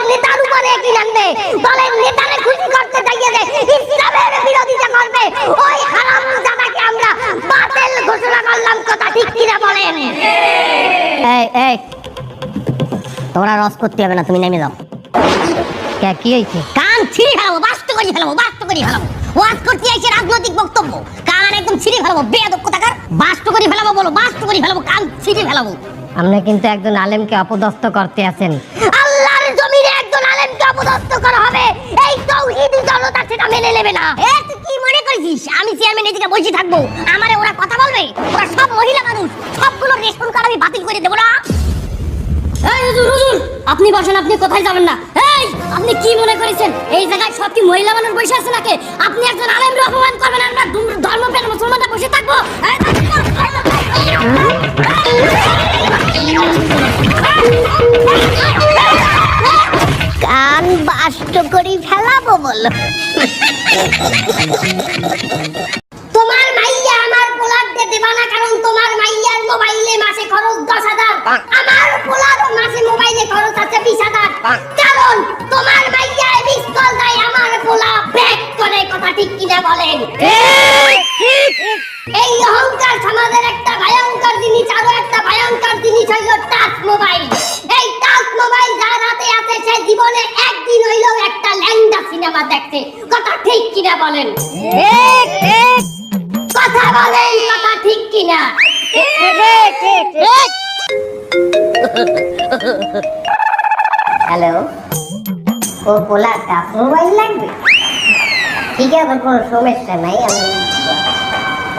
নেতার উপরে কি লাগবে? দলের নেতারে খুশি করতে চাইয়ে যে ইসলামের বিরোধিতা করবে, ওই হারামজাদাকে আমরা বাতিল ঘোষণা করলাম। কথা ঠিক কিনা বলেন? এই তোমরা রস করতে হবে না, তুমি নেমে যাও। কি হয়েছে? কান ছিঁড়ে ফেলাবো, বাস্ত করে ফেলাবো, বাস্ত করে ফেলাবো। ওয়াজ করতে আইছে রাজনৈতিক বক্তব্য, কান একদম ছিঁড়ে ফেলাবো, বেয়াদব কোথাকার। বাস্ত করে ফেলাবো বলো, বাস্ত করে ফেলাবো, কান ছিঁড়ে ফেলাবো। আপনি কিন্তু একজন আলেমকে অপদস্থ করতে আছেন। আল্লাহর জমিনে একজন আলেমকে অপদস্থ করা হবে, এই তাওহীদি জনতা সেটা মেনে নেবে না। তুই কি মনে করিস আমি চেয়ারম্যান এদিকে বসে থাকবো, আমারে ওরা কথা বলবে? ওরা সব মহিলা মানুষ, সবগুলো রেশন কার্ড আমি বাতিল করে দেবো না। এই হুজুর, আপনি বসেন, আপনি কোথায় যাবেন না। এই আপনি কি মনে করেছেন এই জায়গায় সব কি মহিলা মানুষ বসে আছে নাকি? আপনি একজন আলেমকে অপমান করবেন, আমরা ধর্মপ্রাণ মুসলমানরা বসে থাকবো? কান বাস্ত করে ফেলাবো বলো। তোমার মাইয়া আমার পোলার দেবা না, কারণ তোমার মাইয়ার মোবাইলে মাসে খরচ 10,000, আমার পোলার মাসে মোবাইলে খরচ আছে 20,000, কারণ তোমার মাইয়া মিস কল দেয়, আমার পোলা ব্যাক করে। কথা ঠিক কিনা বলেন? এই অহংকার সমাজের একটা ভয়ঙ্কর জিনিস, আরো একটা ভয়ঙ্কর জিনিস হইল টাচ মোবাইল। এই টাচ মোবাইল যার হাতে আছে সে জীবনে একদিন হইলেও একটা ল্যাংডা সিনেমা দেখছে। কথা ঠিক কিনা বলেন? কথা বলেন, কথা ঠিক কিনা? হ্যালো, ও পোলা টাচ মোবাইল লাগবে? ঠিক আছে, কোনো সমস্যা নাই, আমি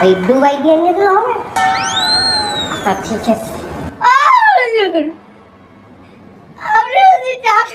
ওই দুবাই দিয়ে নিয়ে দিলে হবে? আচ্ছা ঠিক আছে। আমরা যদি টাচ